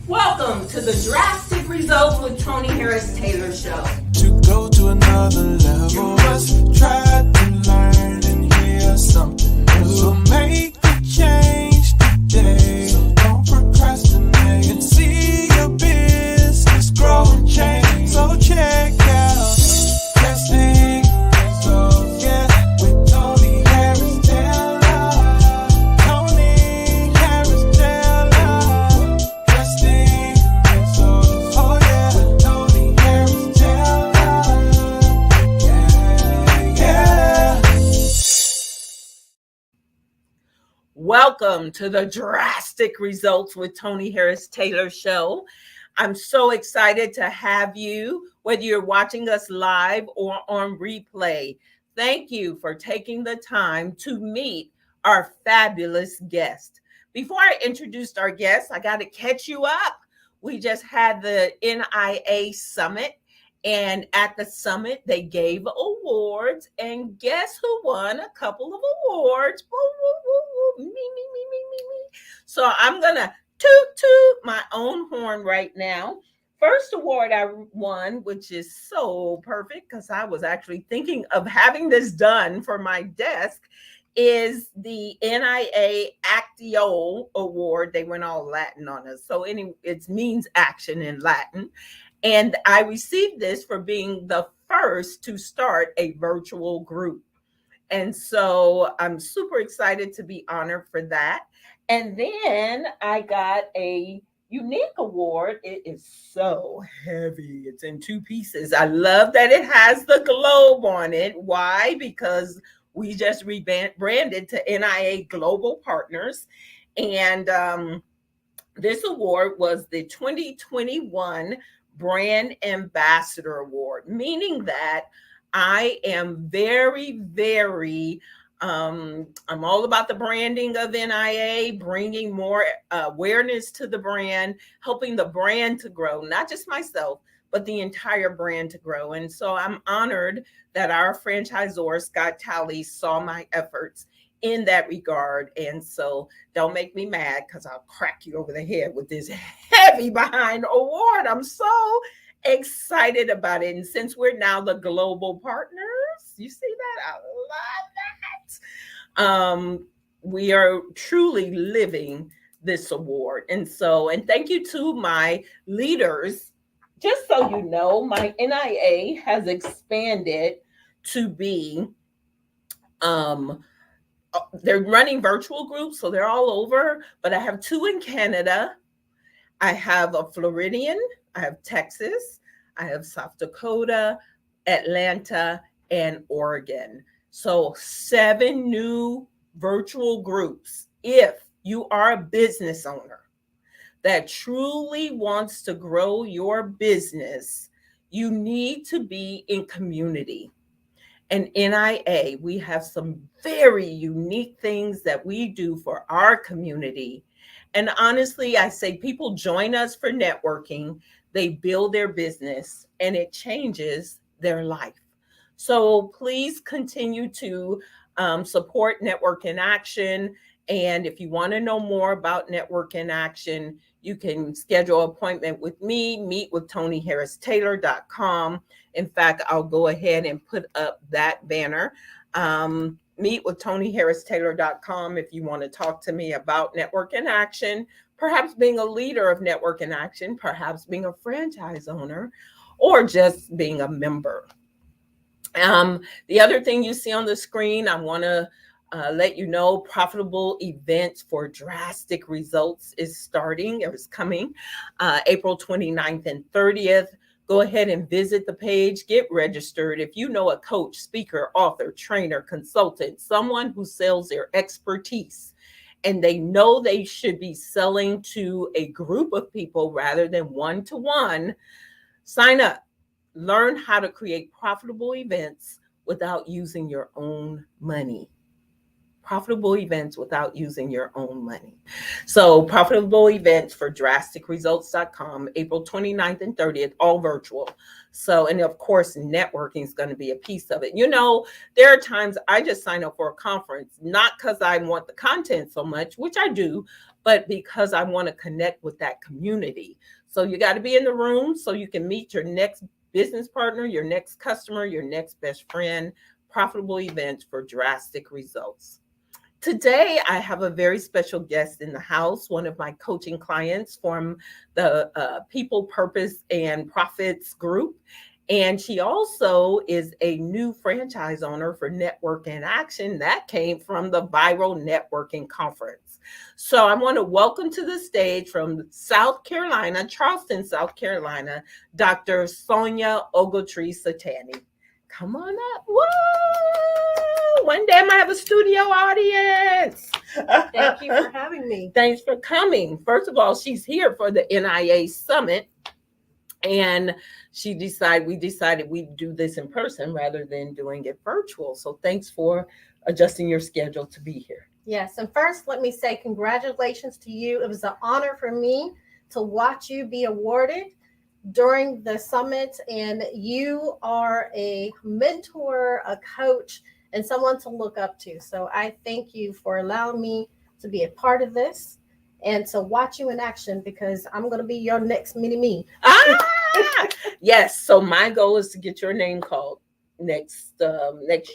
Welcome to the Drastic Results with Tony Harris Taylor show. To go to another level, you must try to learn and hear something new. So make the change today. So don't procrastinate and see your business grow and change. So check out Drastic Results, yeah, with Tony Harris Taylor. Tony Harris Taylor. Drastic Results, oh yeah, with Tony Harris Taylor. Yeah. Welcome to the Drastic Results with Tony Harris Taylor show. I'm so excited to have you, whether you're watching us live or on replay. Thank you for taking the time to meet our fabulous guest. Before I introduce our guest, I got to catch you up. We just had the NIA Summit, and at the summit, they gave awards, and guess who won a couple of awards? Woo, woo, woo, woo. Me. So I'm going to toot my own horn right now. First award I won, which is so perfect because I was actually thinking of having this done for my desk, is the NIA Actio Award. They went all Latin on us. So it means action in Latin. And I received this for being the first to start a virtual group. And so I'm super excited to be honored for that. And then I got a unique award. It is so heavy. It's in two pieces. I love that it has the globe on it. Why? Because we just rebranded to NIA Global Partners. And this award was the 2021 Brand Ambassador Award, meaning that I am very, very, I'm all about the branding of NIA, bringing more awareness to the brand, helping the brand to grow, not just myself, but the entire brand to grow. And so I'm honored that our franchisor, Scott Talley, saw my efforts in that regard. And so don't make me mad because I'll crack you over the head with this heavy behind award. I'm so excited about it. And since we're now the global partners, you see that? I love that. We are truly living this award. And thank you to my leaders. Just so you know, my NIA has expanded to be, they're running virtual groups, so they're all over, but I have 2 in Canada. I have a Floridian, I have Texas, I have South Dakota, Atlanta, and Oregon. So 7 new virtual groups. If you are a business owner that truly wants to grow your business, you need to be in community. And NIA, we have some very unique things that we do for our community. And honestly, I say people join us for networking, they build their business, and it changes their life. So please continue to support Network in Action. And if you want to know more about Network in Action, you can schedule an appointment with me, meet with TonyHarrisTaylor.com. In fact, I'll go ahead and put up that banner. Meet with TonyHarrisTaylor.com if you want to talk to me about Network in Action, perhaps being a leader of Network in Action, perhaps being a franchise owner, or just being a member. The other thing you see on the screen, I want to let you know, profitable events for Drastic Results is starting. It was coming April 29th and 30th. Go ahead and visit the page, get registered. If you know a coach, speaker, author, trainer, consultant, someone who sells their expertise, and they know they should be selling to a group of people rather than one-to-one, sign up. Learn how to create profitable events without using your own money. Profitable events without using your own money. So profitable events for drasticresults.com, April 29th and 30th, all virtual. So, and of course, networking is going to be a piece of it. You know, there are times I just sign up for a conference, not because I want the content so much, which I do, but because I want to connect with that community. So you got to be in the room so you can meet your next business partner, your next customer, your next best friend. Profitable events for drastic results. Today, I have a very special guest in the house, one of my coaching clients from the People, Purpose, and Profits group. And she also is a new franchise owner for Network in Action that came from the Viral Networking Conference. So I want to welcome to the stage from South Carolina, Charleston, South Carolina, Dr. Sonja Ogletree Satani. Come on up. Whoa! One day I might have a studio audience. Thank you for having me. Thanks for coming. First of all, she's here for the NIA Summit. And we decided we'd do this in person rather than doing it virtual. So thanks for adjusting your schedule to be here. Yes. And first, let me say congratulations to you. It was an honor for me to watch you be awarded during the summit. And you are a mentor, a coach, and someone to look up to. So I thank you for allowing me to be a part of this and to watch you in action, because I'm going to be your next mini-me. Yes. So my goal is to get your name called next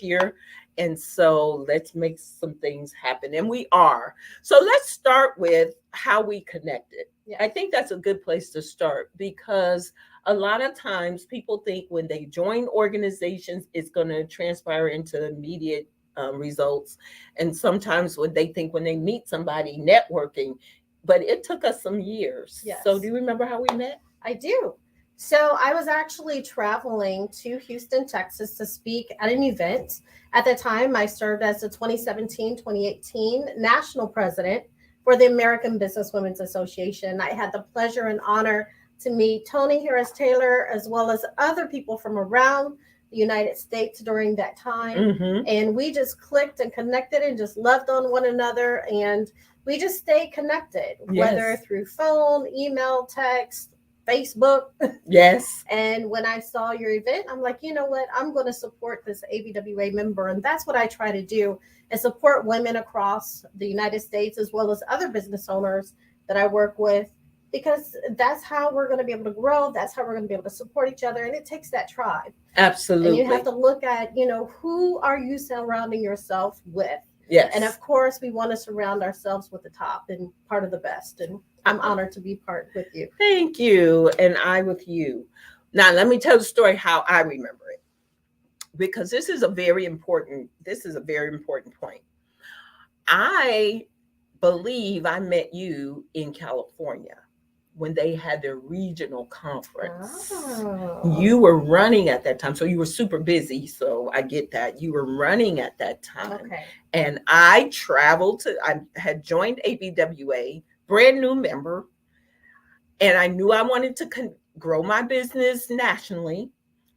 year. And so let's make some things happen. And we are. So let's start with how we connected. Yes. I think that's a good place to start, because a lot of times people think when they join organizations, it's going to transpire into immediate results. And sometimes when they meet somebody, networking, but it took us some years. Yes. So do you remember how we met? I do. So I was actually traveling to Houston, Texas to speak at an event. At the time, I served as the 2017-2018 national president for the American Business Women's Association. I had the pleasure and honor to meet Tony Harris Taylor, as well as other people from around the United States during that time. Mm-hmm. And we just clicked and connected and just loved on one another. And we just stayed connected, whether through phone, email, text, Facebook. Yes. And when I saw your event, I'm like, you know what? I'm going to support this ABWA member. And that's what I try to do, is support women across the United States, as well as other business owners that I work with, because that's how we're going to be able to grow. That's how we're going to be able to support each other. And it takes that tribe. Absolutely. And you have to look at, who are you surrounding yourself with? Yes. And of course, we want to surround ourselves with the top and part of the best. And I'm honored to be part with you. Thank you. And I with you. Now, let me tell the story how I remember it, because this is a very important point. I believe I met you in California when they had their regional conference. Oh. You were running at that time. So you were super busy. So I get that. You were running at that time. Okay. And I had joined ABWA, brand new member. And I knew I wanted to grow my business nationally.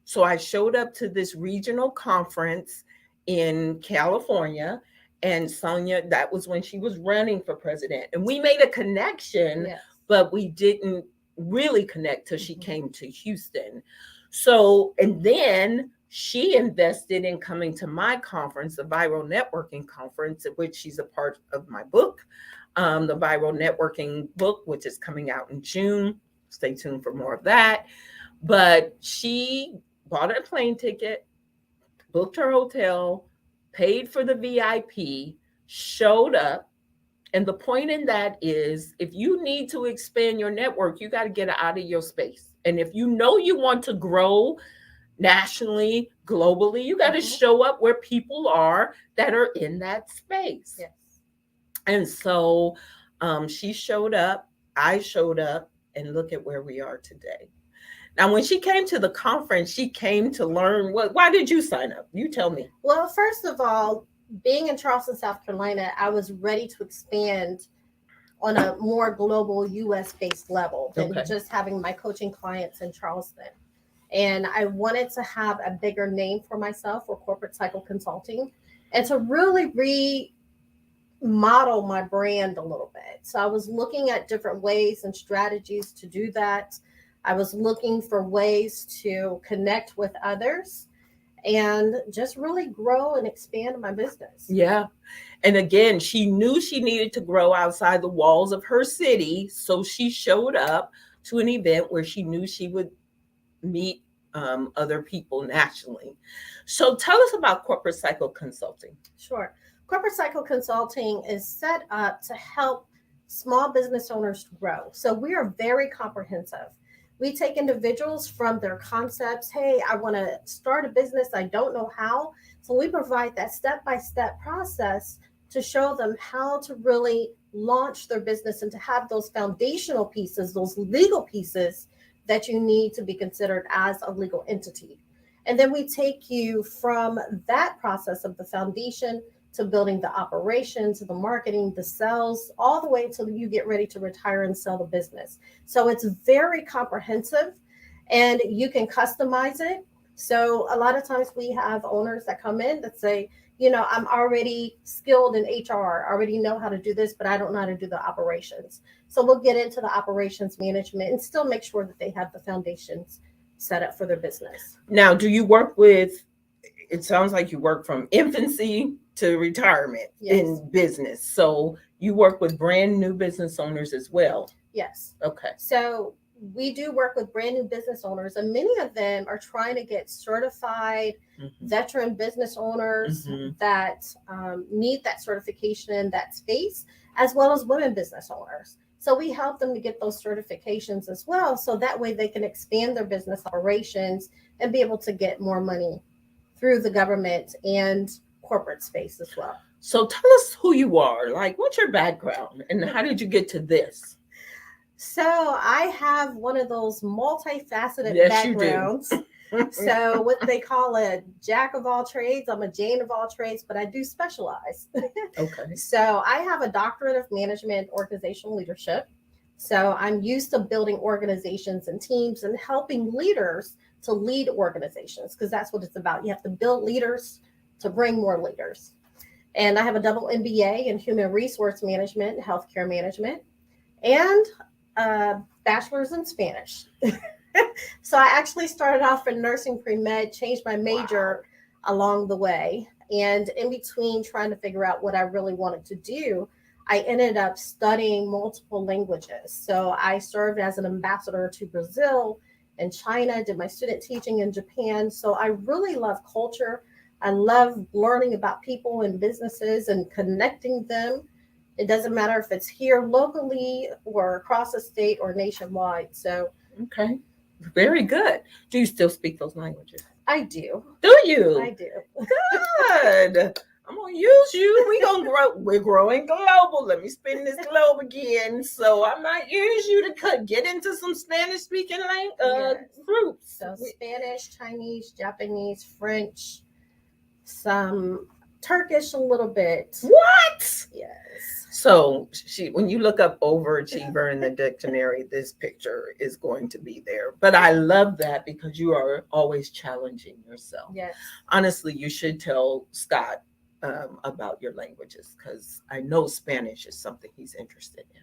So I showed up to this regional conference in California. And Sonja, that was when she was running for president. And we made a connection. Yes. But we didn't really connect till she came to Houston. So, and then she invested in coming to my conference, the Viral Networking Conference, at which she's a part of my book, the Viral Networking book, which is coming out in June. Stay tuned for more of that. But she bought a plane ticket, booked her hotel, paid for the VIP, showed up. And the point in that is, if you need to expand your network, you got to get out of your space. And if you know you want to grow nationally, globally, you got to show up where people are that are in that space. Yes. And so she showed up, I showed up, and look at where we are today. Now, when she came to the conference, she came to learn. Why did you sign up? You tell me. Well, first of all, being in Charleston, South Carolina, I was ready to expand on a more global US-based level than just having my coaching clients in Charleston. And I wanted to have a bigger name for myself for corporate cycle consulting, and to really remodel my brand a little bit. So I was looking at different ways and strategies to do that. I was looking for ways to connect with others. and just really grow and expand my business. Yeah. And again, she knew she needed to grow outside the walls of her city. So she showed up to an event where she knew she would meet other people nationally. So tell us about corporate cycle consulting. Sure. Corporate cycle consulting is set up to help small business owners grow. So we are very comprehensive. We take individuals from their concepts. Hey, I want to start a business. I don't know how. So we provide that step-by-step process to show them how to really launch their business and to have those foundational pieces, those legal pieces that you need to be considered as a legal entity. And then we take you from that process of the foundation to building the operations, the marketing, the sales, all the way till you get ready to retire and sell the business. So it's very comprehensive and you can customize it. So a lot of times we have owners that come in that say, I'm already skilled in HR, I already know how to do this, but I don't know how to do the operations. So we'll get into the operations management and still make sure that they have the foundations set up for their business. Now, do you work with, it sounds like you work from infancy to retirement in business. So you work with brand new business owners as well. Yes. Okay. So we do work with brand new business owners, and many of them are trying to get certified veteran business owners that need that certification in that space, as well as women business owners. So we help them to get those certifications as well. So that way they can expand their business operations and be able to get more money through the government and corporate space as well. So tell us who you are. Like, what's your background and how did you get to this? So I have one of those multifaceted backgrounds. So what they call a jack of all trades, I'm a Jane of all trades, but I do specialize. Okay. So I have a doctorate of management, organizational leadership. So I'm used to building organizations and teams and helping leaders to lead organizations, because that's what it's about. You have to build leaders to bring more leaders. And I have a double MBA in human resource management, healthcare management, and a bachelor's in Spanish. So I actually started off in nursing pre-med, changed my major along the way. And in between trying to figure out what I really wanted to do, I ended up studying multiple languages. So I served as an ambassador to Brazil and China, did my student teaching in Japan. So I really love culture. I love learning about people and businesses and connecting them. It doesn't matter if it's here locally or across the state or nationwide. So, okay, very good. Do you still speak those languages? I do. Do you? I do. Good. I'm gonna use you. We gonna grow. We're growing global. Let me spin this globe again. So I might use you to get into some Spanish speaking groups. So Spanish, Chinese, Japanese, French, some Turkish a little bit. What? Yes. So when you look up overachiever in the dictionary, this picture is going to be there. But I love that because you are always challenging yourself. Yes. Honestly, you should tell Scott about your languages, because I know Spanish is something he's interested in.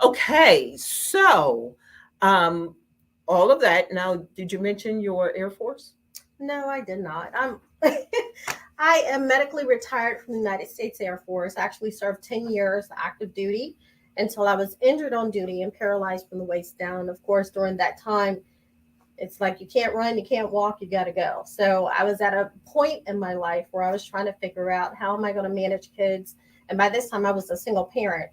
Okay, so all of that. Now, did you mention your Air Force? No, I did not. I am medically retired from the United States Air Force. I actually served 10 years active duty until I was injured on duty and paralyzed from the waist down. Of course, during that time, it's like you can't run, you can't walk, you got to go. So I was at a point in my life where I was trying to figure out how am I going to manage kids. And by this time, I was a single parent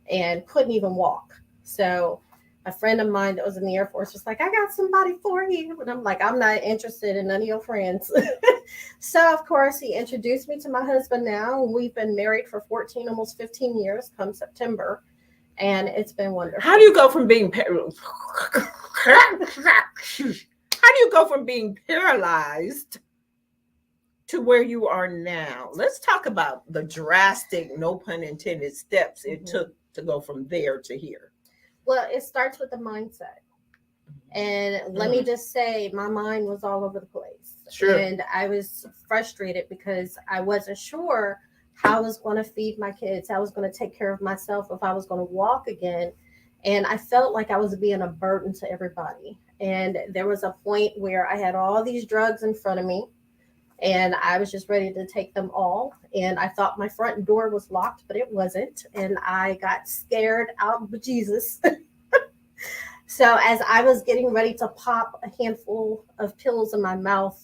and couldn't even walk. So a friend of mine that was in the Air Force was like, I got somebody for you. And I'm like, I'm not interested in none of your friends. So, of course, he introduced me to my husband now. We've been married for 14, almost 15 years come September. And it's been wonderful. How do you go from being paralyzed to where you are now? Let's talk about the drastic, no pun intended, steps it took to go from there to here. Well, it starts with the mindset. And let me just say, my mind was all over the place. Sure. And I was frustrated because I wasn't sure how I was going to feed my kids, how I was going to take care of myself, if I was going to walk again. And I felt like I was being a burden to everybody. And there was a point where I had all these drugs in front of me. And I was just ready to take them all. And I thought my front door was locked, but it wasn't. And I got scared out of Jesus. So as I was getting ready to pop a handful of pills in my mouth,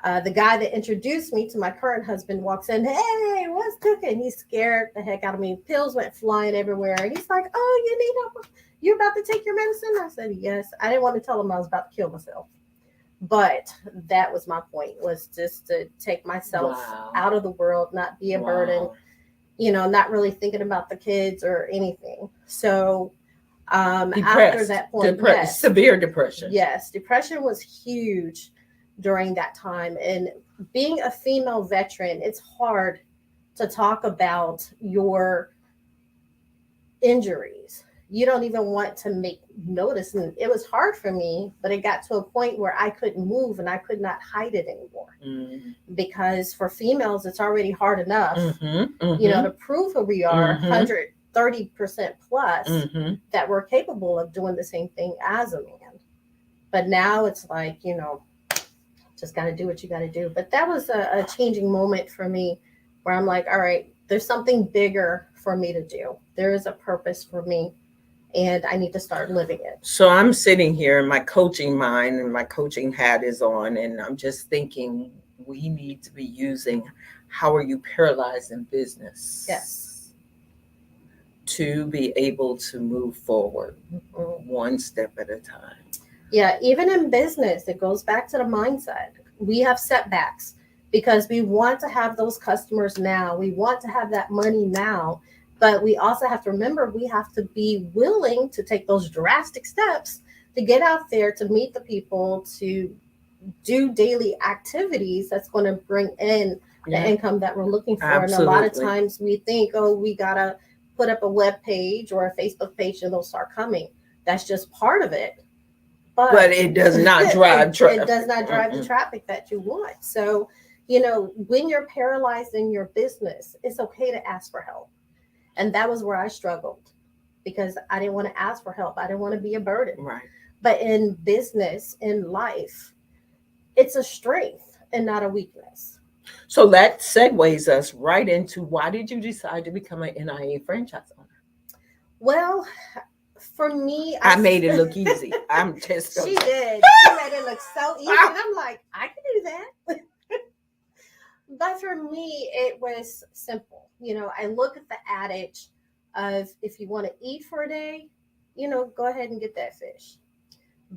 the guy that introduced me to my current husband walks in. Hey, what's cooking? He scared the heck out of me. Pills went flying everywhere. And he's like, oh, you need help? You're about to take your medicine? I said, yes. I didn't want to tell him I was about to kill myself. But that was my point, was just to take myself out of the world, not be a burden, not really thinking about the kids or anything. So after that point, yes, severe depression. Yes, depression was huge during that time. And being a female veteran, it's hard to talk about your injuries. You don't even want to make notice. And it was hard for me, but it got to a point where I couldn't move and I could not hide it anymore. Because for females, it's already hard enough, to prove who we are, 130% plus, that we're capable of doing the same thing as a man. But now it's like, just got to do what you got to do. But that was a changing moment for me, where I'm like, all right, there's something bigger for me to do. There is a purpose for me, and I need to start living it. So I'm sitting here in my coaching mind, and my coaching hat is on, and I'm just thinking, we need to be using, how are you paralyzed in business? Yes. To be able to move forward one step at a time. Yeah, even in business, it goes back to the mindset. We have setbacks because we want to have those customers now. We want to have that money now. But we also have to remember, we have to be willing to take those drastic steps to get out there, to meet the people, to do daily activities that's going to bring in the income that we're looking for. Absolutely. And a lot of times we think, we got to put up a web page or a Facebook page and they'll start coming. That's just part of it. But it does not drive traffic. It does not drive the traffic that you want. So, when you're paralyzed in your business, it's okay to ask for help. And that was where I struggled, because I didn't want to ask for help. I didn't want to be a burden. Right. But in business, in life, it's a strength and not a weakness. So that segues us right into, why did you decide to become an NIA franchise owner? Well, for me, I made it look easy. I'm just She did. She made it look so easy. And I'm like, I can do that. But for me, it was simple. I look at the adage of, if you want to eat for a day, go ahead and get that fish.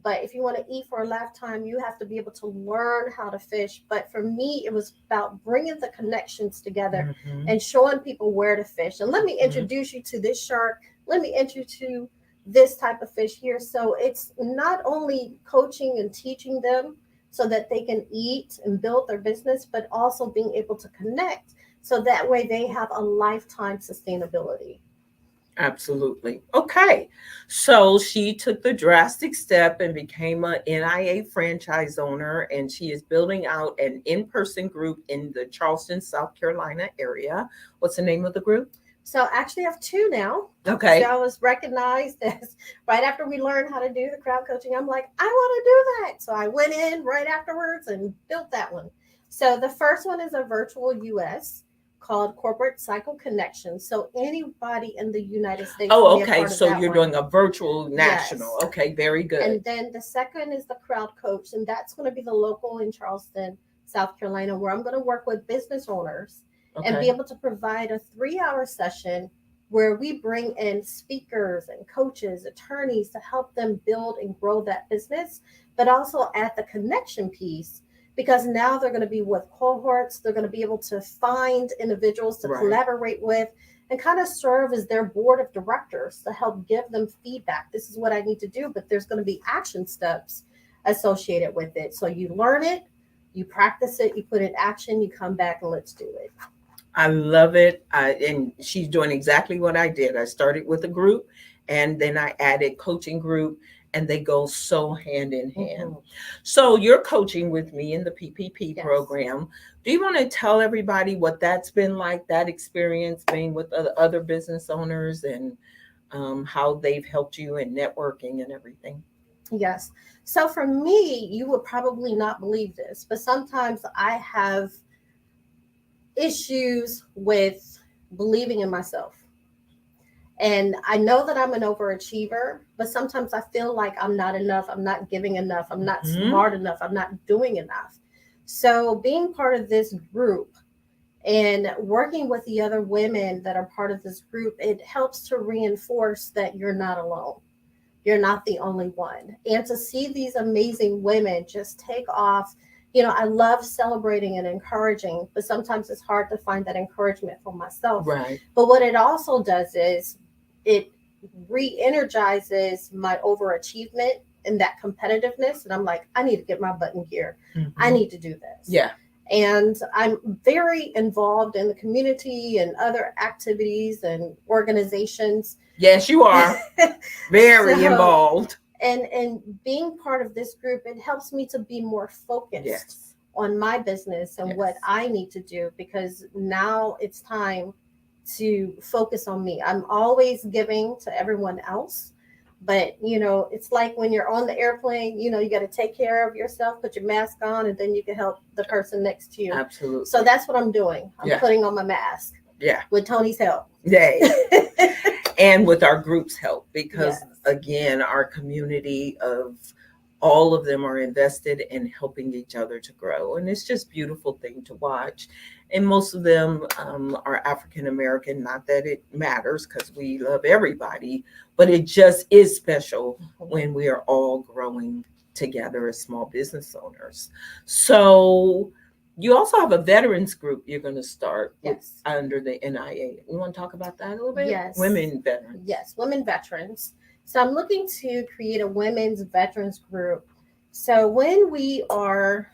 But if you want to eat for a lifetime, you have to be able to learn how to fish. But for me, it was about bringing the connections together and showing people where to fish. And let me introduce you to this shark. Let me introduce you to this type of fish here. So it's not only coaching and teaching them so that they can eat and build their business, but also being able to connect, so that way they have a lifetime sustainability. Absolutely. Okay. So she took the drastic step and became a NIA franchise owner, and she is building out an in-person group in the Charleston, South Carolina area. What's the name of the group? So actually I have two now. Okay. So I was recognized as, right after we learned how to do the crowd coaching, I'm like, I want to do that. So I went in right afterwards and built that one. So the first one is a virtual US called Corporate Cycle Connection. So anybody in the United States. Oh, okay. So you're doing a virtual national. Yes. Okay, very good. And then the second is the crowd coach. And that's going to be the local in Charleston, South Carolina, where I'm going to work with business owners and be able to provide a 3-hour session where we bring in speakers and coaches, attorneys, to help them build and grow that business, but also add the connection piece, because now they're going to be with cohorts. They're going to be able to find individuals to collaborate with and kind of serve as their board of directors to help give them feedback. This is what I need to do, but there's going to be action steps associated with it. So you learn it, you practice it, you put it in action, you come back and let's do it. I love it. And she's doing exactly what I did. I started with a group, and then I added coaching group, and they go so hand in hand. So you're coaching with me in the PPP program. Do you want to tell everybody what that's been like, that experience being with other business owners, and how they've helped you in networking and everything? Yes. So for me, you would probably not believe this, but sometimes I have issues with believing in myself. And I know that I'm an overachiever, but sometimes I feel like I'm not enough. I'm not giving enough. I'm not smart enough. I'm not doing enough. So being part of this group and working with the other women that are part of this group, it helps to reinforce that you're not alone. You're not the only one. And to see these amazing women just take off, I love celebrating and encouraging, but sometimes it's hard to find that encouragement for myself. Right. But what it also does is it re-energizes my overachievement and that competitiveness. And I'm like, I need to get my butt in gear. I need to do this. Yeah. And I'm very involved in the community and other activities and organizations. Yes, you are. Very involved. And being part of this group, it helps me to be more focused on my business and what I need to do, because now it's time to focus on me. I'm always giving to everyone else. But, it's like when you're on the airplane, you got to take care of yourself, put your mask on, and then you can help the person next to you. Absolutely. So that's what I'm doing. I'm putting on my mask. Yeah. With Tony's help. Yay. And with our group's help, because again, our community of all of them are invested in helping each other to grow. And it's just a beautiful thing to watch. And most of them are African American. Not that it matters, because we love everybody, but it just is special when we are all growing together as small business owners. So you also have a veterans group you're going to start under the NIA. You want to talk about that a little bit? Yes. Women veterans. Yes, women veterans. So I'm looking to create a women's veterans group. So when we are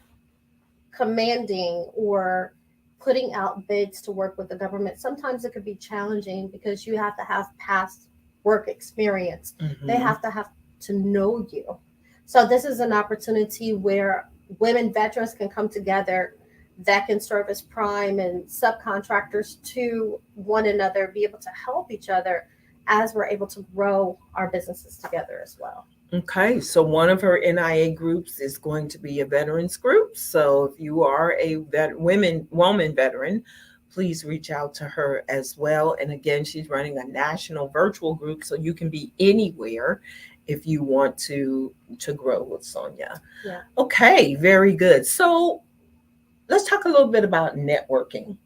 commanding or putting out bids to work with the government, sometimes it could be challenging because you have to have past work experience. They have to know you. So this is an opportunity where women veterans can come together that can serve as prime and subcontractors to one another, be able to help each other as we're able to grow our businesses together as well. Okay, so one of her NIA groups is going to be a veterans group. So if you are a woman veteran, please reach out to her as well. And again, she's running a national virtual group, so you can be anywhere if you want to grow with Sonja. Yeah. Okay, very good. So let's talk a little bit about networking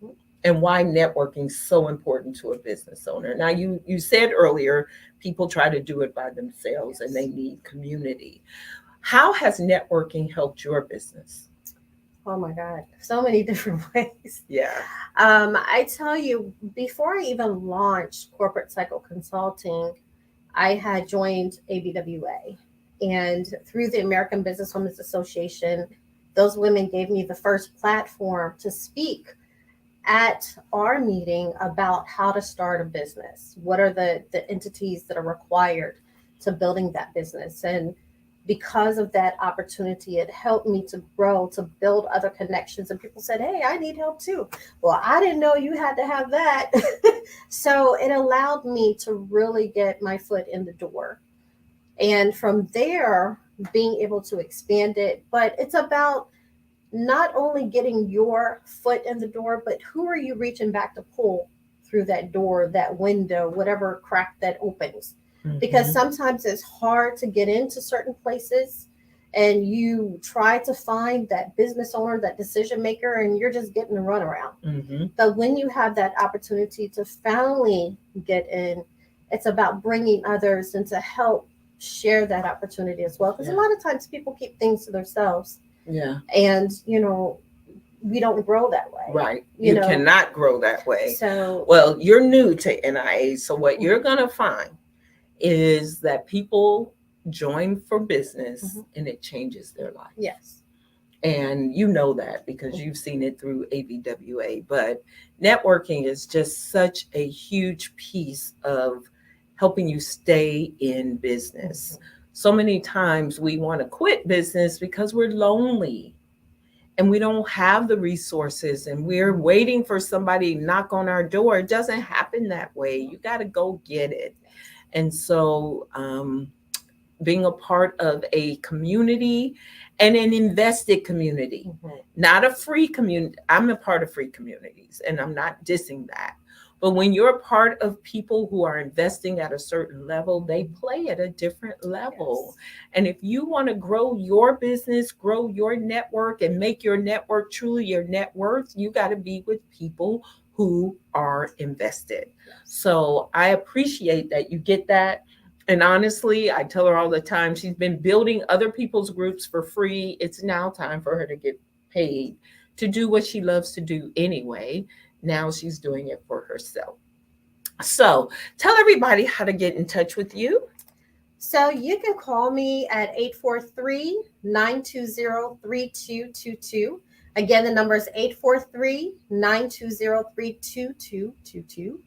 and why networking is so important to a business owner. Now, you said earlier, people try to do it by themselves and they need community. How has networking helped your business? Oh my God, so many different ways. Yeah. I tell you, before I even launched Corporate Cycle Consulting, I had joined ABWA. And through the American Business Women's Association, those women gave me the first platform to speak at our meeting about how to start a business. What are the entities that are required to building that business? And because of that opportunity, it helped me to grow, to build other connections. And people said, hey, I need help too. Well, I didn't know you had to have that. So it allowed me to really get my foot in the door. And from there, being able to expand it. But it's about not only getting your foot in the door, but who are you reaching back to pull through that door, that window, whatever crack that opens. Because sometimes it's hard to get into certain places and you try to find that business owner, that decision maker, and you're just getting a runaround. But when you have that opportunity to finally get in, it's about bringing others and to help share that opportunity as well. Because a lot of times people keep things to themselves. Yeah. And, we don't grow that way. Right. You cannot grow that way. So, well, you're new to NIA. So what you're going to find is that people join for business and it changes their life. Yes. And you know that because you've seen it through ABWA. But networking is just such a huge piece of helping you stay in business. So many times we want to quit business because we're lonely and we don't have the resources and we're waiting for somebody to knock on our door. It doesn't happen that way. You got to go get it. And so being a part of a community and an invested community, not a free community. I'm a part of free communities and I'm not dissing that. But when you're a part of people who are investing at a certain level, they play at a different level. Yes. And if you want to grow your business, grow your network, and make your network truly your net worth, you got to be with people who are invested. Yes. So I appreciate that you get that. And honestly, I tell her all the time, she's been building other people's groups for free. It's now time for her to get paid to do what she loves to do anyway. Now she's doing it for herself. So tell everybody how to get in touch with you. So you can call me at 843-920-3222. Again, the number is 843-920-3222.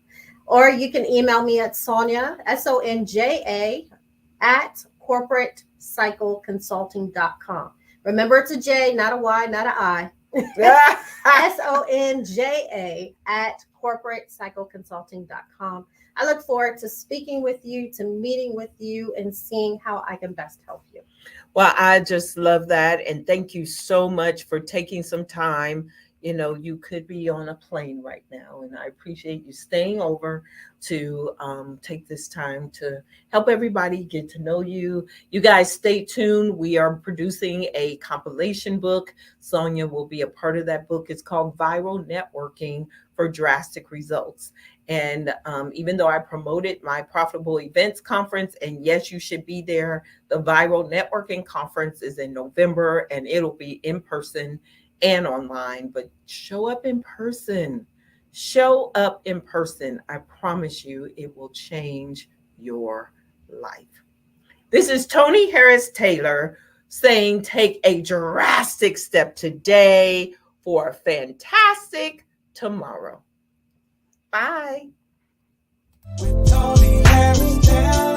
Or you can email me at Sonja, Sonja, at corporatecycleconsulting.com. Remember, it's a J, not a Y, not an I. Sonja at corporatecycleconsulting.com. I look forward to speaking with you, to meeting with you, and seeing how I can best help you. Well, I just love that. And thank you so much for taking some time. You know, you could be on a plane right now, and I appreciate you staying over to take this time to help everybody get to know you. You guys stay tuned. We are producing a compilation book. Sonja will be a part of that book. It's called Viral Networking for Drastic Results. And even though I promoted my Profitable Events Conference, and yes, you should be there, the Viral Networking Conference is in November, and it'll be in person and online, but show up in person. Show up in person. I promise you it will change your life. This is Toni Harris Taylor saying take a drastic step today for a fantastic tomorrow. Bye. With Toni Harris Taylor.